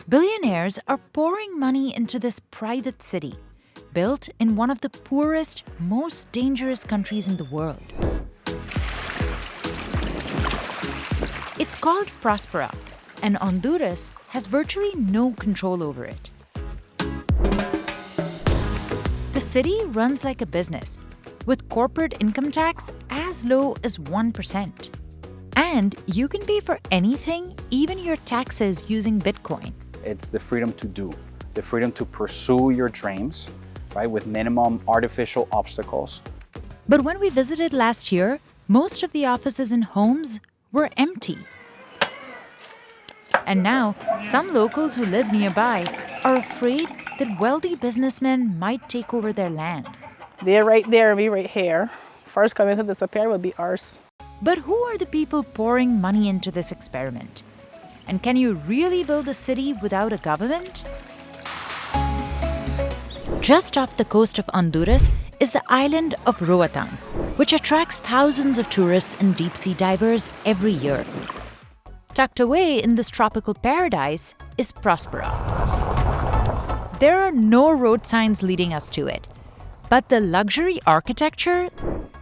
Billionaires are pouring money into this private city, built in one of the poorest, most dangerous countries in the world. It's called Prospera, and Honduras has virtually no control over it. The city runs like a business, with corporate income tax as low as 1%. And you can pay for anything, even your taxes, using Bitcoin. It's the freedom to do, the freedom to pursue your dreams, right, with minimum artificial obstacles. But when we visited last year, most of the offices and homes were empty. And now, some locals who live nearby are afraid that wealthy businessmen might take over their land. They're right there and we right here. First coming to disappear will be ours. But who are the people pouring money into this experiment? And can you really build a city without a government? Just off the coast of Honduras is the island of Roatan, which attracts thousands of tourists and deep-sea divers every year. Tucked away in this tropical paradise is Prospera. There are no road signs leading us to it, but the luxury architecture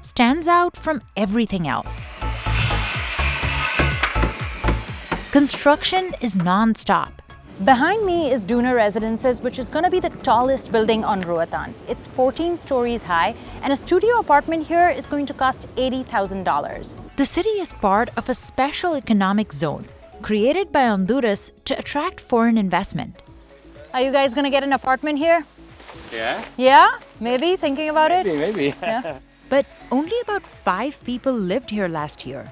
stands out from everything else. Construction is non-stop. Behind me is Duna Residences, which is going to be the tallest building on Roatan. It's 14 stories high, and a studio apartment here is going to cost $80,000. The city is part of a special economic zone created by Honduras to attract foreign investment. Are you guys going to get an apartment here? Yeah? Yeah? Maybe? Thinking about it? Maybe. Yeah. But only about 5 people lived here last year.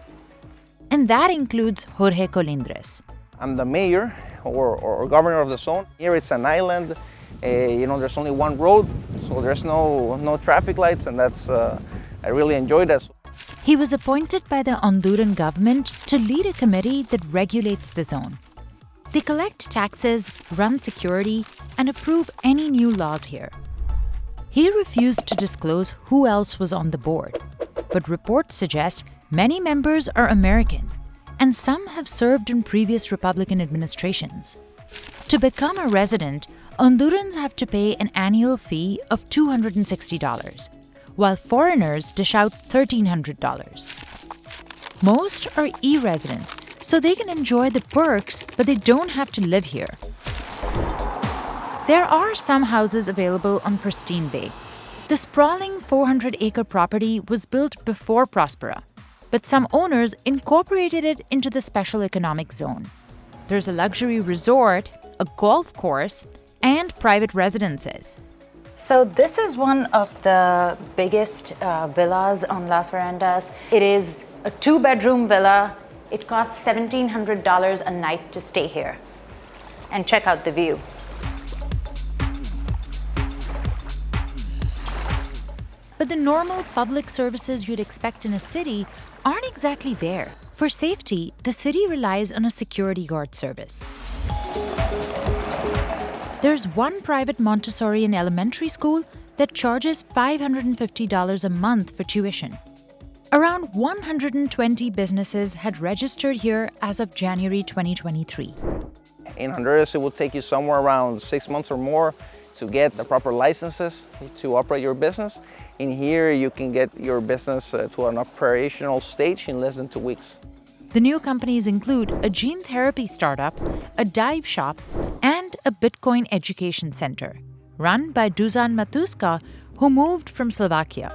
And that includes Jorge Colindres. I'm the mayor or governor of the zone. Here it's an island. There's only one road, so there's no traffic lights, and that's I really enjoy that. He was appointed by the Honduran government to lead a committee that regulates the zone. They collect taxes, run security, and approve any new laws here. He refused to disclose who else was on the board, but reports suggest many members are American, and some have served in previous Republican administrations. To become a resident, Hondurans have to pay an annual fee of $260, while foreigners dish out $1,300. Most are e-residents, so they can enjoy the perks, but they don't have to live here. There are some houses available on Pristine Bay. The sprawling 400-acre property was built before Prospera, but some owners incorporated it into the special economic zone. There's a luxury resort, a golf course, and private residences. So this is one of the biggest villas on Las Verandas. It is a 2-bedroom villa. It costs $1,700 a night to stay here. And check out the view. But the normal public services you'd expect in a city aren't exactly there. For safety, the city relies on a security guard service. There's one private Montessori and elementary school that charges $550 a month for tuition. Around 120 businesses had registered here as of January 2023. In Honduras, it will take you somewhere around 6 months or more to get the proper licenses to operate your business. In here, you can get your business to an operational stage in less than 2 weeks. The new companies include a gene therapy startup, a dive shop, and a Bitcoin education center, run by Dusan Matuska, who moved from Slovakia.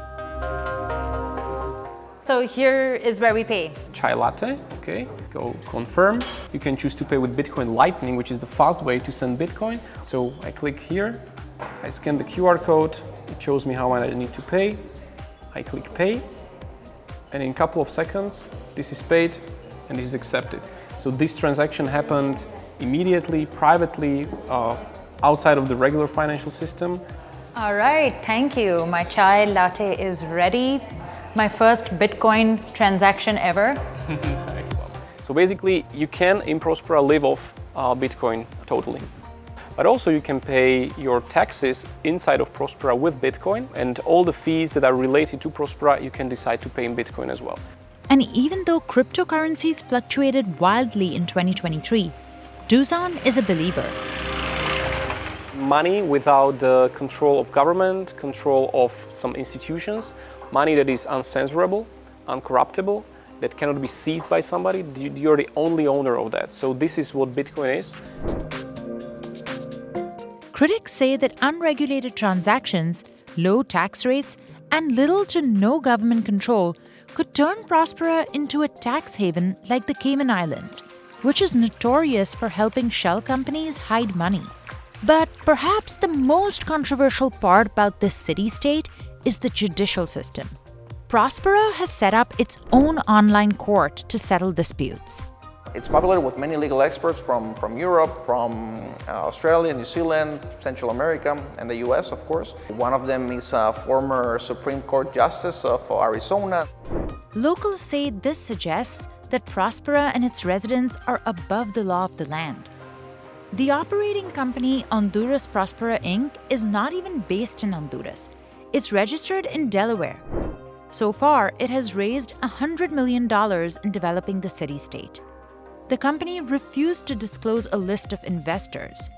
So here is where we pay. Chai latte, okay, go confirm. You can choose to pay with Bitcoin Lightning, which is the fast way to send Bitcoin. So I click here, I scan the QR code, it shows me how I need to pay. I click pay, and in a couple of seconds, this is paid and this is accepted. So this transaction happened immediately, privately, outside of the regular financial system. All right, thank you. My chai latte is ready. My first Bitcoin transaction ever. So basically, you can in Prospera live off Bitcoin totally. But also you can pay your taxes inside of Prospera with Bitcoin, and all the fees that are related to Prospera, you can decide to pay in Bitcoin as well. And even though cryptocurrencies fluctuated wildly in 2023, Dusan is a believer. Money without the control of government, control of some institutions, money that is uncensorable, uncorruptible, that cannot be seized by somebody, you're the only owner of that. So this is what Bitcoin is. Critics say that unregulated transactions, low tax rates, and little to no government control could turn Prospera into a tax haven like the Cayman Islands, which is notorious for helping shell companies hide money. But perhaps the most controversial part about this city-state is the judicial system. Prospera has set up its own online court to settle disputes. It's popular with many legal experts from Europe, from Australia, New Zealand, Central America, and the US, of course. One of them is a former Supreme Court Justice of Arizona. Locals say this suggests that Prospera and its residents are above the law of the land. The operating company Honduras Prospera Inc. is not even based in Honduras. It's registered in Delaware. So far, it has raised $100 million in developing the city-state. The company refused to disclose a list of investors.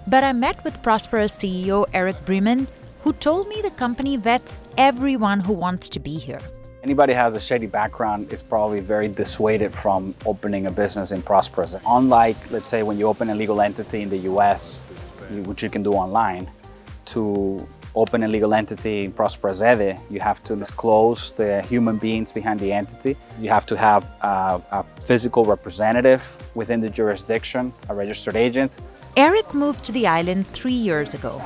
But I met with Prospera's CEO Eric Bremen, who told me the company vets everyone who wants to be here. Anybody who has a shady background is probably very dissuaded from opening a business in Prospera. Unlike, let's say, when you open a legal entity in the US, which you can do online, to open a legal entity in Prospera, you have to disclose the human beings behind the entity. You have to have a physical representative within the jurisdiction, a registered agent. Eric moved to the island 3 years ago.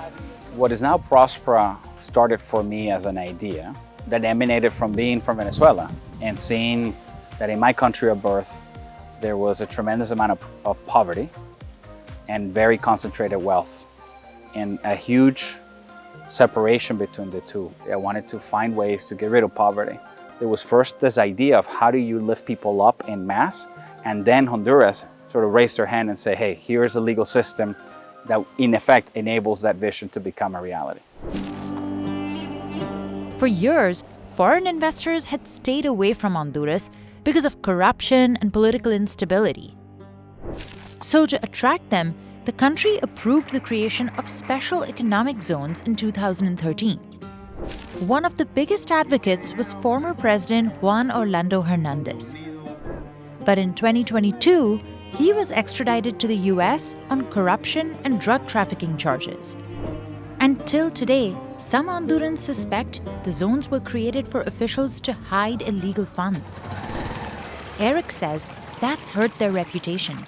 What is now Prospera started for me as an idea that emanated from being from Venezuela and seeing that in my country of birth, there was a tremendous amount of poverty and very concentrated wealth and a huge separation between the two. I wanted to find ways to get rid of poverty. There was first this idea of how do you lift people up en masse, and then Honduras sort of raised their hand and say, hey, here's a legal system that in effect enables that vision to become a reality. For years, foreign investors had stayed away from Honduras because of corruption and political instability. So to attract them, the country approved the creation of special economic zones in 2013. One of the biggest advocates was former President Juan Orlando Hernandez. But in 2022, he was extradited to the US on corruption and drug trafficking charges. Until today, some Hondurans suspect the zones were created for officials to hide illegal funds. Eric says that's hurt their reputation.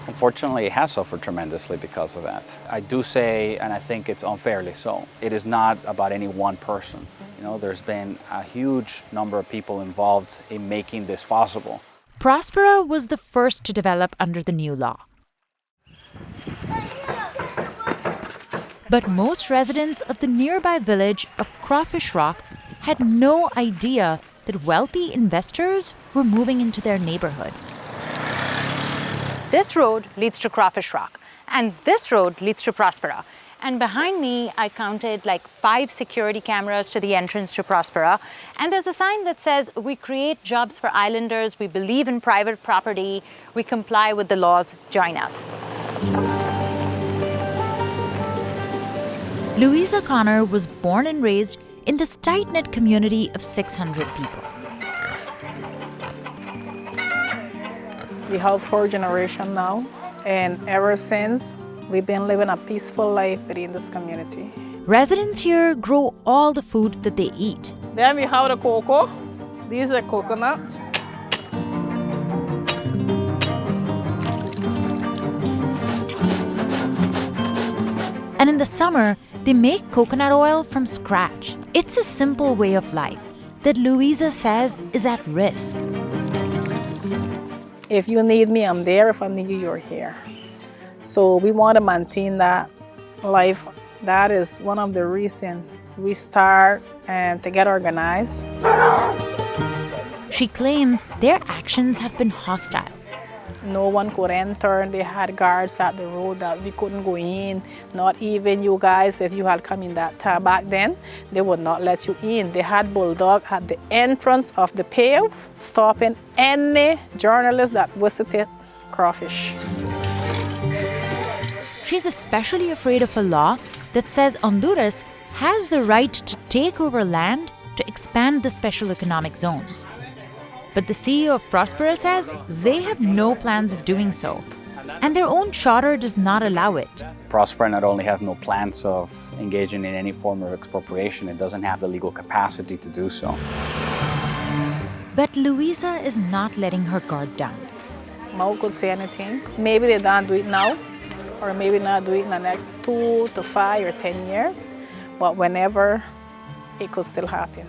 Unfortunately, it has suffered tremendously because of that. I do say, and I think it's unfairly so, it is not about any one person. There's been a huge number of people involved in making this possible. Prospera was the first to develop under the new law. But most residents of the nearby village of Crawfish Rock had no idea that wealthy investors were moving into their neighborhood. This road leads to Crawfish Rock, and this road leads to Prospera. And behind me, I counted like 5 security cameras to the entrance to Prospera. And there's a sign that says, we create jobs for islanders, we believe in private property, we comply with the laws, join us. Louisa Connor was born and raised in this tight-knit community of 600 people. We have 4 generations now, and ever since, we've been living a peaceful life within this community. Residents here grow all the food that they eat. Then we have the cocoa. These are coconut. And in the summer, they make coconut oil from scratch. It's a simple way of life that Louisa says is at risk. If you need me, I'm there. If I need you, you're here. So we want to maintain that life. That is one of the reasons we start and to get organized. She claims their actions have been hostile. No one could enter. They had guards at the road that we couldn't go in. Not even you guys, if you had come in that time back then, they would not let you in. They had bulldog at the entrance of the pave, stopping any journalist that visited crawfish. She's especially afraid of a law that says Honduras has the right to take over land to expand the special economic zones. But the CEO of Prospera says they have no plans of doing so, and their own charter does not allow it. Prospera not only has no plans of engaging in any form of expropriation, it doesn't have the legal capacity to do so. But Luisa is not letting her guard down. No could say anything. Maybe they don't do it now, or maybe not do it in the next 2 to 5 or 10 years. But whenever, it could still happen.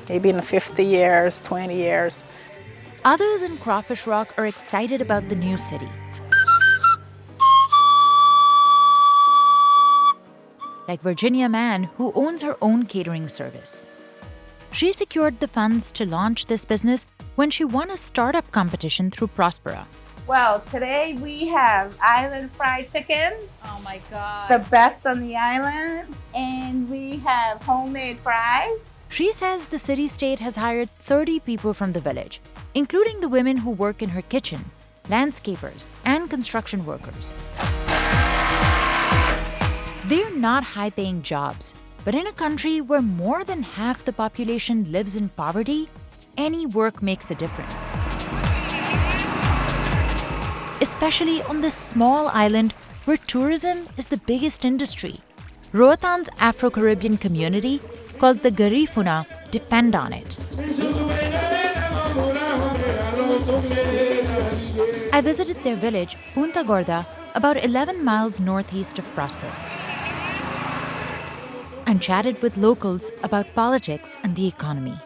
Maybe in 50 years, 20 years. Others in Crawfish Rock are excited about the new city. Like Virginia Mann, who owns her own catering service. She secured the funds to launch this business when she won a startup competition through Prospera. Well, today we have island fried chicken. Oh my God. The best on the island. And we have homemade fries. She says the city-state has hired 30 people from the village, including the women who work in her kitchen, landscapers, and construction workers. They're not high-paying jobs, but in a country where more than half the population lives in poverty, any work makes a difference. Especially on this small island where tourism is the biggest industry. Roatan's Afro-Caribbean community, called the Garifuna, depend on it. I visited their village, Punta Gorda, about 11 miles northeast of Prospera, and chatted with locals about politics and the economy.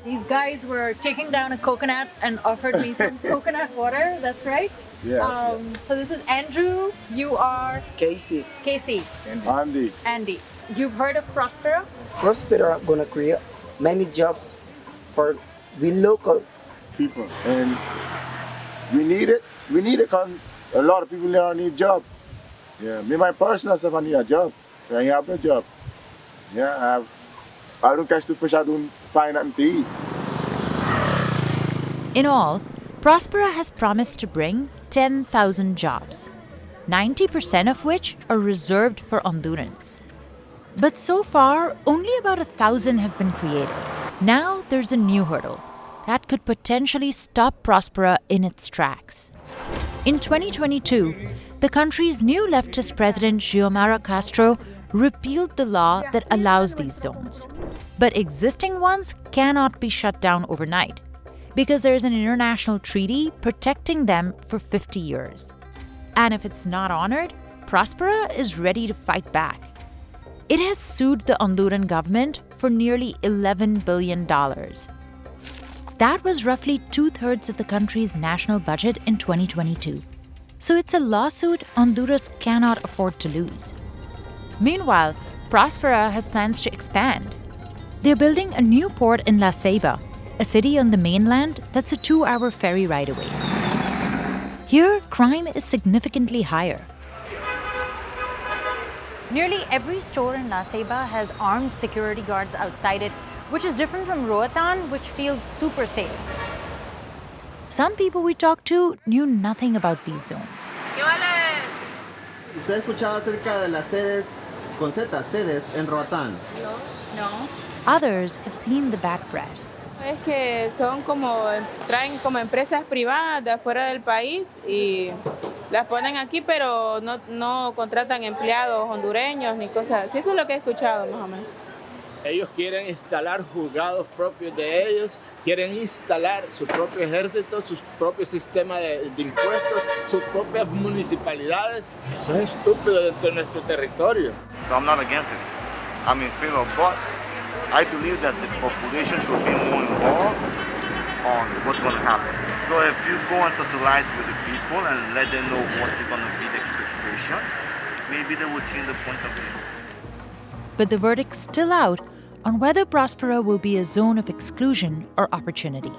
These guys were taking down a coconut and offered me some coconut water. That's right. Yeah. So this is Andrew. You are Casey. Casey. Andy. Andy. You've heard of Prospera? Prospera gonna create many jobs for we local people, and we need it. We need it because a lot of people now need job. Yeah, me my personal self I need a job. I have no job. Yeah, I don't catch the fish. I don't find nothing to eat. In all, Prospera has promised to bring 10,000 jobs, 90% of which are reserved for Hondurans. But so far, only about 1,000 have been created. Now there's a new hurdle that could potentially stop Prospera in its tracks. In 2022, the country's new leftist president, Xiomara Castro, repealed the law that allows these zones. But existing ones cannot be shut down overnight because there is an international treaty protecting them for 50 years. And if it's not honored, Prospera is ready to fight back. It has sued the Honduran government for nearly $11 billion. That was roughly 2/3 of the country's national budget in 2022. So it's a lawsuit Honduras cannot afford to lose. Meanwhile, Prospera has plans to expand. They're building a new port in La Ceiba, a city on the mainland that's a 2-hour ferry ride away. Here, crime is significantly higher. Nearly every store in La Ceiba has armed security guards outside it, which is different from Roatan, which feels super safe. Some people we talked to knew nothing about these zones. ¿Usted ha escuchado acerca de las sedes, con Z, sedes en Roatán? No. Others have seen the bad press. Es que son como, traen como empresas privadas de afuera del país y las ponen aquí, pero no contratan empleados hondureños ni cosas así. Eso es lo que he escuchado más o menos. Ellos quieren instalar juzgados propios de ellos, quieren instalar su propio ejército, su propio sistema de impuestos, sus propias municipalidades. Eso es estúpido dentro de nuestro territorio. So I'm not against it. I'm in favor, but I believe that the population should be more involved on what's going to happen. So if you go and socialize with the people and let them know what is going to be the expectation, maybe they will change the point of view. But the verdict's still out on whether Prospera will be a zone of exclusion or opportunity.